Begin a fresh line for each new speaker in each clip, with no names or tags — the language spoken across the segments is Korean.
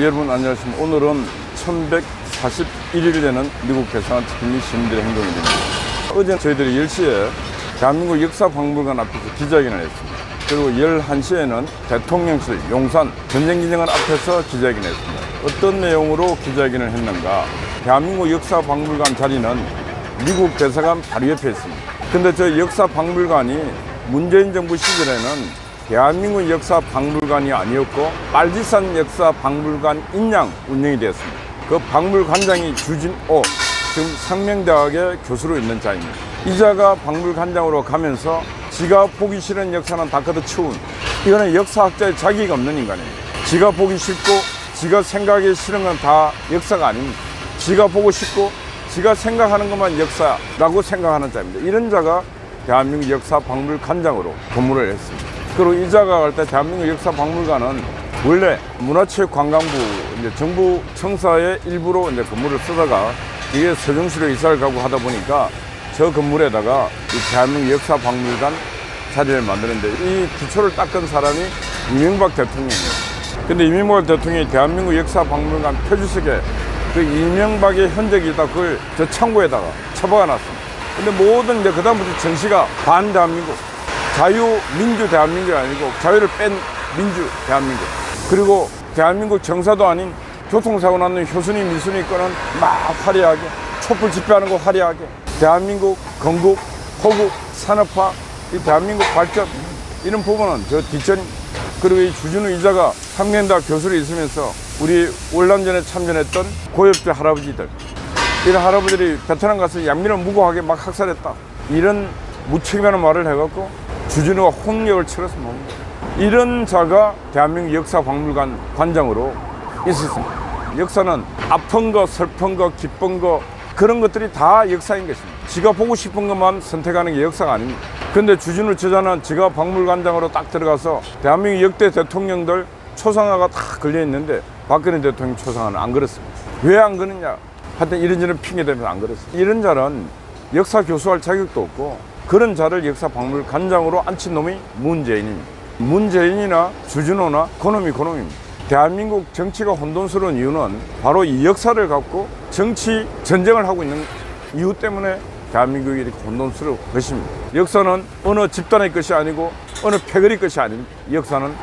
여러분 안녕하십니까. 오늘은 1141일이 되는 미국 대사관 특히 및 시민들의 행동일입니다. 어제 저희들이 10시에 대한민국 역사박물관 앞에서 기자회견을 했습니다. 그리고 11시에는 대통령실 용산 전쟁기념관 앞에서 기자회견을 했습니다. 어떤 내용으로 기자회견을 했는가? 대한민국 역사박물관 자리는 미국 대사관 바로 옆에 있습니다. 근데 저 역사박물관이 문재인 정부 시절에는 대한민국 역사박물관이 아니었고 빨지산 역사박물관 인양 운영이 되었습니다. 그 박물관장이 주진오, 지금 상명대학의 교수로 있는 자입니다. 이자가 박물관장으로 가면서 지가 보기 싫은 역사는 다 걷어치운, 이거는 역사학자의 자기가 없는 인간입니다. 지가 보기 싫고 지가 생각하기 싫은 건 다 역사가 아닙니다. 지가 보고 싶고 지가 생각하는 것만 역사라고 생각하는 자입니다. 이런 자가 대한민국 역사박물관장으로 근무를 했습니다. 그리고 이자가 갈 때 대한민국 역사박물관은 원래 문화체육관광부 정부 청사의 일부로 근무를 쓰다가 이게 서정시로 이사를 가고 하다 보니까 저 건물에다가 이 대한민국 역사박물관 자리를 만드는데 이 기초를 닦은 사람이 이명박 대통령이에요. 근데 이명박 대통령이 대한민국 역사박물관 표지석에 그 이명박의 흔적이 있다, 그걸 저 창고에다가 처박아 놨습니다. 근데 모든 이제 그다음부터 전시가 반대한민국, 자유민주 대한민국이 아니고 자유를 뺀 민주 대한민국, 그리고 대한민국 정사도 아닌 교통사고 났는 효순이 미순이 거는 막 화려하게 촛불 집회하는 거 화려하게, 대한민국 건국, 호국, 산업화, 이 대한민국 발전, 이런 부분은 저 뒷전. 그리고 이 주진우 이자가 상명대학 교수로 있으면서 우리 월남전에 참전했던 고엽제 할아버지들, 이런 할아버지들이 베트남 가서 양민을 무고하게 막 학살했다, 이런 무책임한 말을 해갖고 주진우가 홍역을 치러서 뭡니다. 이런 자가 대한민국 역사박물관 관장으로 있었습니다. 역사는 아픈 거, 슬픈 거, 기쁜 거, 그런 것들이 다 역사인 것입니다. 지가 보고 싶은 것만 선택하는 게 역사가 아닙니다. 근데 주진우 저자는 지가 박물관장으로 딱 들어가서 대한민국 역대 대통령들 초상화가 다 걸려있는데 박근혜 대통령 초상화는 안 그렇습니다. 왜 안 그러냐? 하여튼 이런저런 핑계 대면서 안 그렇습니다. 이런 자는 역사 교수할 자격도 없고 그런 자를 역사박물관장으로 앉힌 놈이 문재인입니다. 문재인이나 주진호나 그놈입니다. 대한민국 정치가 혼돈스러운 이유는 바로 이 역사를 갖고 정치 전쟁을 하고 있는 이유 때문에 대한민국이 이렇게 혼돈스러운 것입니다. 역사는 어느 집단의 것이 아니고 어느 패거리 것이 아닙니다. 역사는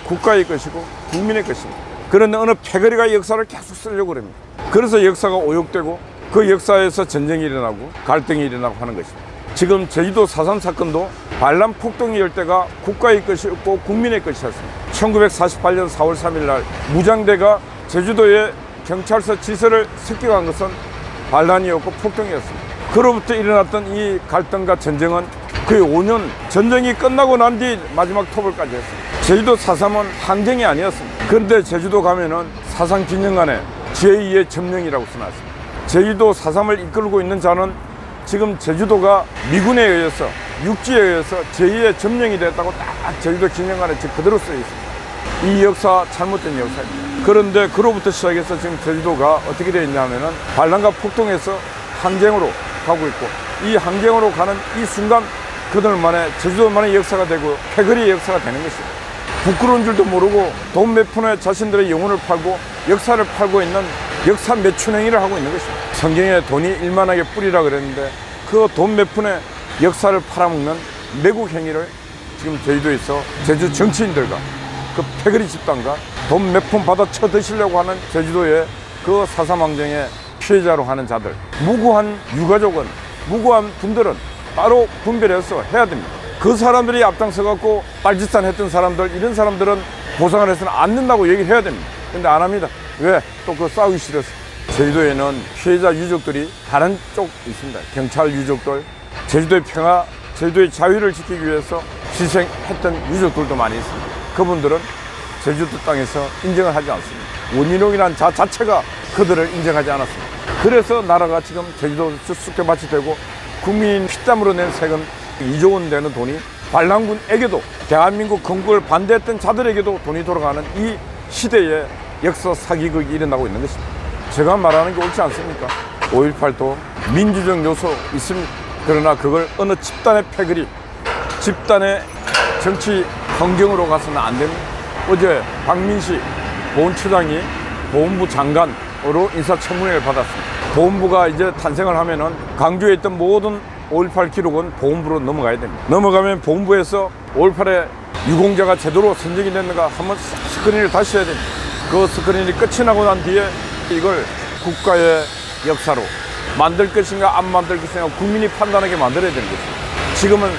국가의 것이고 국민의 것입니다. 그런데 어느 패거리가 역사를 계속 쓰려고 합니다. 그래서 역사가 오욕되고 그 역사에서 전쟁이 일어나고 갈등이 일어나고 하는 것입니다. 지금 제주도 4.3 사건도 반란 폭동이 열 때가 국가의 것이었고 국민의 것이었습니다. 1948년 4월 3일 날 무장대가 제주도의 경찰서 지서를 습격한 것은 반란이었고 폭동이었습니다. 그로부터 일어났던 이 갈등과 전쟁은 거의 5년, 전쟁이 끝나고 난 뒤 마지막 토벌까지 했습니다. 제주도 4.3은 항쟁이 아니었습니다. 그런데 제주도 가면은 사상기념관에 제2의 점령이라고 써놨습니다. 제주도 4.3을 이끌고 있는 자는 지금 제주도가 미군에 의해서, 육지에 의해서 제2의 점령이 됐다고 딱 제주도 기념관에 그대로 쓰여 있습니다. 이 역사 잘못된 역사입니다. 그런데 그로부터 시작해서 지금 제주도가 어떻게 되어 있냐 하면은 반란과 폭동해서 항쟁으로 가고 있고, 이 항쟁으로 가는 이 순간 그들만의 제주도만의 역사가 되고 패거리의 역사가 되는 것입니다. 부끄러운 줄도 모르고 돈 몇 푼에 자신들의 영혼을 팔고 역사를 팔고 있는 역사 매춘행위를 하고 있는 것입니다. 성경에 돈이 일만하게 뿌리라 그랬는데 그 돈 몇 푼에 역사를 팔아먹는 매국 행위를 지금 제주도에서 제주 정치인들과 그 패거리 집단과 돈 몇 푼 받아 쳐드시려고 하는 제주도의 그 4.3 항쟁의 피해자로 하는 자들, 무고한 유가족은, 무고한 분들은 따로 분별해서 해야 됩니다. 그 사람들이 앞장서 갖고 빨짓산 했던 사람들, 이런 사람들은 보상을 해서는 안 된다고 얘기를 해야 됩니다. 근데 안 합니다. 왜? 또 그거 싸우기 싫어서. 제주도에는 피해자 유족들이 다른 쪽 있습니다. 경찰 유족들, 제주도의 평화, 제주도의 자유를 지키기 위해서 희생했던 유족들도 많이 있습니다. 그분들은 제주도 땅에서 인정을 하지 않습니다. 원인옥이라는 자 자체가 그들을 인정하지 않았습니다. 그래서 나라가 지금 제주도 쑥대밭이 되고 국민 피땀으로 낸 세금 2조 원 되는 돈이 반란군에게도, 대한민국 건국을 반대했던 자들에게도 돈이 돌아가는 이 시대에 역사 사기극이 일어나고 있는 것입니다. 제가 말하는 게 옳지 않습니까? 5.18도 민주적 요소 있습니다. 그러나 그걸 어느 집단의 패거리, 집단의 정치 환경으로 가서는 안 됩니다. 어제 박민식 보훈처장이 보훈부 장관으로 인사청문회를 받았습니다. 보훈부가 이제 탄생을 하면은 강주에 있던 모든 5.18 기록은 보훈부로 넘어가야 됩니다. 넘어가면 보훈부에서 5.18에 유공자가 제대로 선정이 됐는가 한번 스크린을 다시 해야 됩니다. 그 스크린이 끝이 나고 난 뒤에 이걸 국가의 역사로 만들 것인가 안 만들 것인가 국민이 판단하게 만들어야 되는 것입니다. 지금은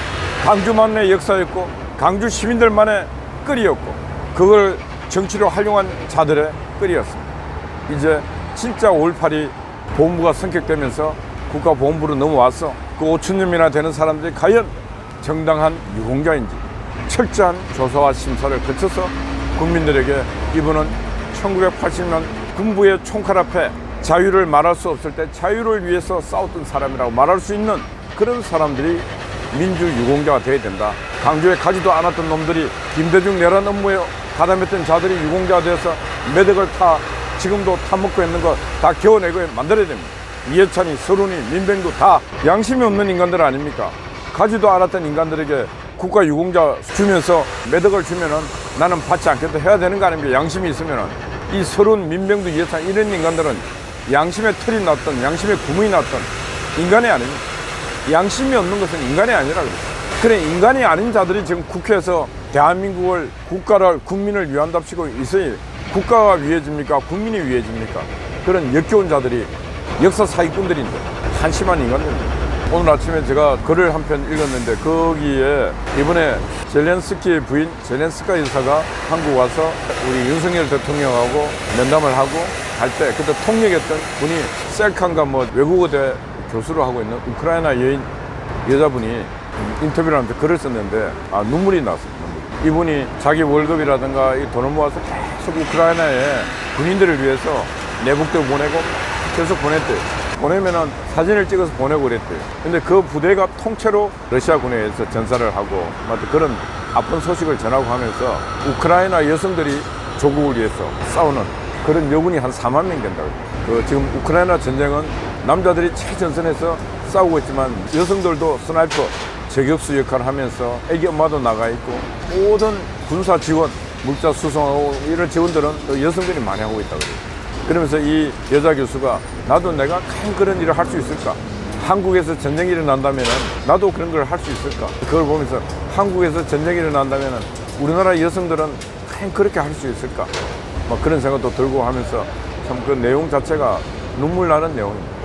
강주만의 역사였고 강주 시민들만의 끌이었고 그걸 정치로 활용한 자들의 끌이었습니다. 이제 진짜 5.18이 보훈부가 성격되면서 국가보훈부로 넘어와서 그 5,000명이나 되는 사람들이 과연 정당한 유공자인지 철저한 조사와 심사를 거쳐서 국민들에게 이분은 1980년 군부의 총칼 앞에 자유를 말할 수 없을 때 자유를 위해서 싸웠던 사람이라고 말할 수 있는 그런 사람들이 민주유공자가 되어야 된다. 강주에 가지도 않았던 놈들이 김대중 내란 업무에 가담했던 자들이 유공자가 되어서 매덕을 지금도 타먹고 있는 거 다 겨워내고 만들어야 됩니다. 이해찬이, 서른이, 민병도 다 양심이 없는 인간들 아닙니까? 가지도 않았던 인간들에게 국가 유공자 주면서 매덕을 주면은 나는 받지 않겠다 해야 되는 거 아닙니까? 양심이 있으면은. 이 서른, 민병도, 이해찬 이런 인간들은 양심의 털이 났던 양심의 구멍이 났던 인간이 아닙니다. 양심이 없는 것은 인간이 아니라 그래요. 그래 인간이 아닌 자들이 지금 국회에서 대한민국을 국가를 국민을 위한답시고 있어야 국가가 위해집니까? 국민이 위해집니까? 그런 역겨운 자들이 역사 사기꾼들인데 한심한 인간들입니다. 오늘 아침에 제가 글을 한 편 읽었는데 거기에 이번에 젤렌스키의 부인 젤렌스카 여사가 한국 와서 우리 윤석열 대통령하고 면담을 하고 갈 때 그때 통역했던 분이 셀칸가 외국어대 교수를 하고 있는 우크라이나 여자분이 인터뷰를 하면서 글을 썼는데 눈물이 났습니다. 이분이 자기 월급이라든가 이 돈을 모아서 계속 우크라이나에 군인들을 위해서 내복도 보내고 계속 보냈대요. 보내면은 사진을 찍어서 보내고 그랬대요. 근데 그 부대가 통째로 러시아군에 의해서 전사를 하고 그런 아픈 소식을 전하고 하면서 우크라이나 여성들이 조국을 위해서 싸우는 그런 여군이 한 4만 명 된다고. 지금 우크라이나 전쟁은 남자들이 최전선에서 싸우고 있지만 여성들도 스나이퍼 저격수 역할을 하면서 애기 엄마도 나가 있고 모든 군사 지원, 물자 수송하고 이런 지원들은 또 여성들이 많이 하고 있다고 그래요. 그러면서 이 여자 교수가 나도 내가 과연 그런 일을 할 수 있을까? 한국에서 전쟁이 일어난다면 나도 그런 걸 할 수 있을까? 그걸 보면서 한국에서 전쟁이 일어난다면 우리나라 여성들은 과연 그렇게 할 수 있을까? 그런 생각도 들고 하면서 참 그 내용 자체가 눈물 나는 내용입니다.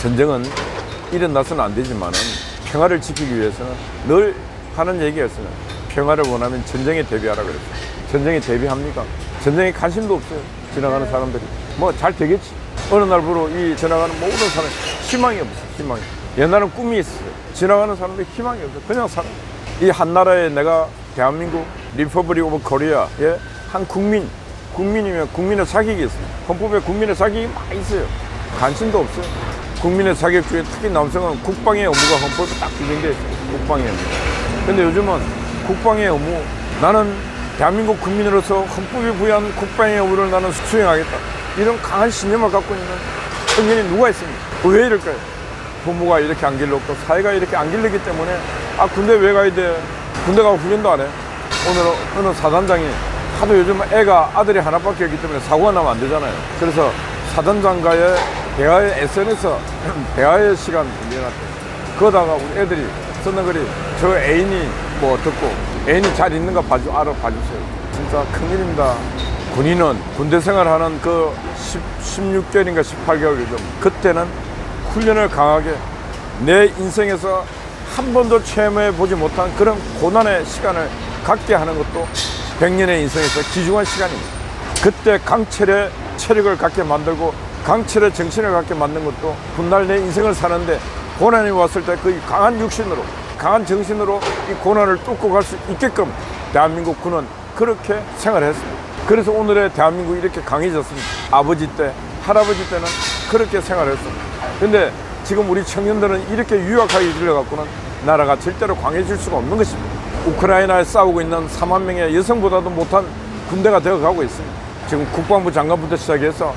전쟁은 일어나서는 안 되지만은 평화를 지키기 위해서는 늘 하는 얘기였어요. 평화를 원하면 전쟁에 대비하라 그랬어요. 전쟁에 대비합니까? 전쟁에 관심도 없어요. 지나가는 사람들이. 잘 되겠지. 어느 날부로 이 지나가는 모든 사람이 희망이 없어요. 희망이. 옛날엔 꿈이 있었어요. 지나가는 사람들이 희망이 없어요. 그냥 살아. 이 한 나라에 내가 대한민국 리퍼블릭 오브 코리아의 한 국민이면 국민의 자격이 있어요. 헌법에 국민의 자격이 많이 있어요. 관심도 없어요. 국민의 자격 중에 특히 남성은 국방의 의무가 헌법에 딱 규정되어 있어요. 국방의 의무. 근데 요즘은 국방의 의무, 나는 대한민국 국민으로서 헌법이 부여한 국방의 의무를 나는 수행하겠다. 이런 강한 신념을 갖고 있는 청년이 누가 있습니까? 왜 이럴까요? 부모가 이렇게 안 길렀고 사회가 이렇게 안 길렀기 때문에 군대 왜 가야 돼? 군대 가고 훈련도 안 해. 오늘 어느 사단장이 하도 요즘 아들이 하나밖에 없기 때문에 사고가 나면 안 되잖아요. 그래서 사단장과의 대화의 SNS에서 대화의 시간 밀어놨대요. 그러다가 우리 애들이 썼는 글이 저 애인이 듣고 애인이 잘 있는가 알아봐주세요. 진짜 큰일입니다. 군인은 군대 생활하는 그 16개월인가 18개월 좀 그때는 훈련을 강하게 내 인생에서 한 번도 체험해보지 못한 그런 고난의 시간을 갖게 하는 것도 100년의 인생에서 귀중한 시간입니다. 그때 강철의 체력을 갖게 만들고 강철의 정신을 갖게 만든 것도 훗날 내 인생을 사는데 고난이 왔을 때 그 강한 육신으로 강한 정신으로 이 고난을 뚫고 갈 수 있게끔 대한민국 군은 그렇게 생활했습니다. 그래서 오늘의 대한민국이 이렇게 강해졌습니다. 아버지 때, 할아버지 때는 그렇게 생활했습니다. 근데 지금 우리 청년들은 이렇게 유약하게 들려갖고는 나라가 절대로 강해질 수가 없는 것입니다. 우크라이나에 싸우고 있는 4만 명의 여성보다도 못한 군대가 되어가고 있습니다. 지금 국방부 장관부터 시작해서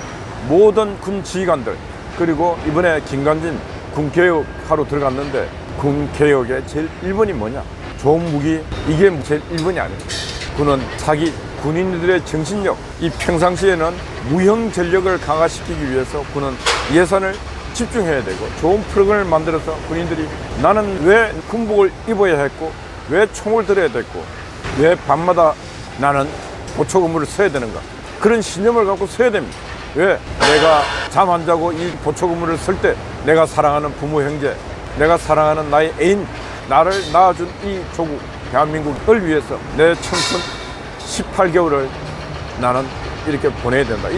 모든 군 지휘관들, 그리고 이번에 김관진 군개혁하러 들어갔는데 군개혁의 제일 1번이 뭐냐? 좋은 무기, 이게 제일 1번이 아닙니다. 그는 사기, 군인들의 정신력, 이 평상시에는 무형 전력을 강화시키기 위해서 그는 예산을 집중해야 되고 좋은 프로그램을 만들어서 군인들이 나는 왜 군복을 입어야 했고 왜 총을 들어야 됐고 왜 밤마다 나는 보초 근무를 서야 되는가, 그런 신념을 갖고 서야 됩니다. 왜? 내가 잠 안 자고 이 보초 근무를 설 때 내가 사랑하는 부모 형제, 내가 사랑하는 나의 애인, 나를 낳아준 이 조국 대한민국을 위해서 내 청춘 18개월을 나는 이렇게 보내야 된다.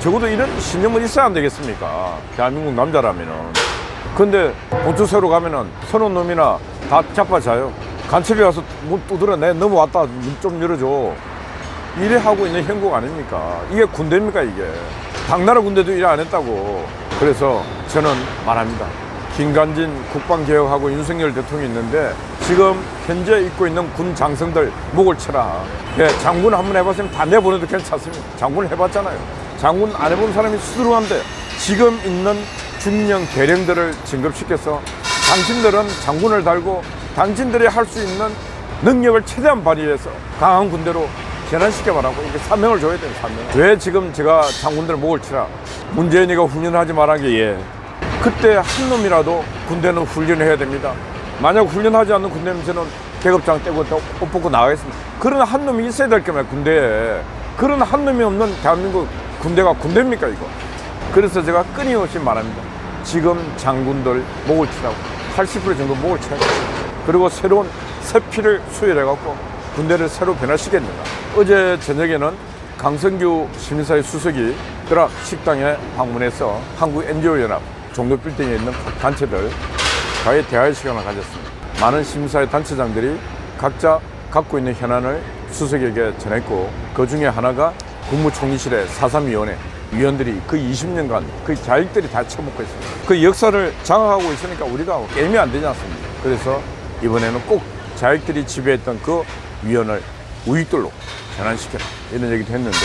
적어도 이런 신념은 있어야 안 되겠습니까? 대한민국 남자라면은. 근데 보초소로 가면은 서너 놈이나 다 자빠져요. 간첩이 와서 문 두드려, 내 넘어왔다, 문 좀 열어줘. 이래 하고 있는 형국 아닙니까? 이게 군대입니까, 이게? 당나라 군대도 일 안 했다고. 그래서 저는 말합니다. 김관진 국방개혁하고 윤석열 대통령이 있는데 지금 현재 입고 있는 군 장성들 목을 쳐라. 예, 장군 한번 해봤으면 다 내보내도 괜찮습니다. 장군을 해봤잖아요. 장군 안 해본 사람이 수두룩한데 지금 있는 중령 대령들을 진급시켜서 당신들은 장군을 달고 당신들이 할 수 있는 능력을 최대한 발휘해서 강한 군대로 전환시켜봐라고 이렇게 사명을 줘야 돼요. 사명. 왜 지금 제가 장군들 목을 치라, 문재인이가 훈련하지 말한 게, 예, 그때 한 놈이라도 군대는 훈련을 해야 됩니다. 만약 훈련하지 않는 군대면 저는 계급장 떼고 옷 벗고 나가겠습니다. 그런 한 놈이 있어야 될 겁니다, 군대에. 그런 한 놈이 없는 대한민국 군대가 군대입니까, 이거? 그래서 제가 끊임없이 말합니다. 지금 장군들 목을 치라고. 80% 정도 목을 쳐야 돼요. 그리고 새로운 새 피를 수혈해갖고 군대를 새로 변화시켜야 됩니다. 어제 저녁에는 강성규 시민사회 수석이 드락 식당에 방문해서 한국 NGO연합 종로 빌딩에 있는 각 단체들과의 대화의 시간을 가졌습니다. 많은 시민사회 단체장들이 각자 갖고 있는 현안을 수석에게 전했고, 그 중에 하나가 국무총리실의 4.3위원회 위원들이 그 20년간 그 자익들이 다 처먹고 있습니다. 그 역사를 장악하고 있으니까 우리가 게임이 안 되지 않습니까? 그래서 이번에는 꼭 자익들이 지배했던 그 위원을 우익들로 전환시켜라, 이런 얘기도 했는데,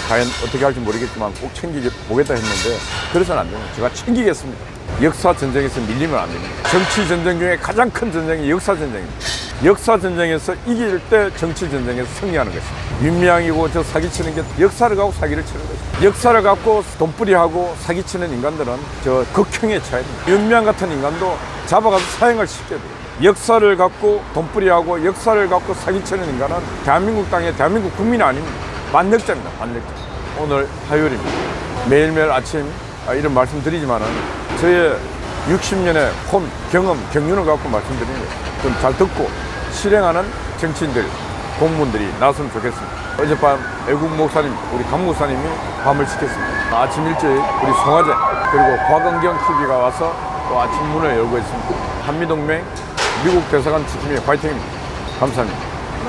과연 어떻게 할지 모르겠지만 꼭 챙기보겠다 했는데 그래서는 안 됩니다. 제가 챙기겠습니다. 역사 전쟁에서 밀리면 안 됩니다. 정치 전쟁 중에 가장 큰 전쟁이 역사 전쟁입니다. 역사 전쟁에서 이길 때 정치 전쟁에서 승리하는 것입니다. 윤미향이고 저 사기치는 게 역사를 갖고 사기를 치는 것입니다. 역사를 갖고 돈벌이하고 사기치는 인간들은 저 극형에 처해야 됩니다. 윤미향 같은 인간도 잡아가서 사형을 시켜야 돼요. 역사를 갖고 돈벌이하고 역사를 갖고 사기치는 인간은 대한민국 땅에 대한민국 국민이 아닙니다. 반역자입니다. 반역자. 오늘 화요일입니다. 매일매일 아침 이런 말씀 드리지만은 저의 60년의 혼, 경험, 경륜을 갖고 말씀드리는 거예요. 좀 잘 듣고 실행하는 정치인들, 공무원들이 나왔으면 좋겠습니다. 어젯밤 애국 목사님, 우리 강 목사님이 밤을 지켰습니다. 아침 일찍 우리 송화제 그리고 곽은경 TV가 와서 또 아침 문을 열고 있습니다. 한미동맹 미국 대사관 지킴이 화이팅입니다. 감사합니다.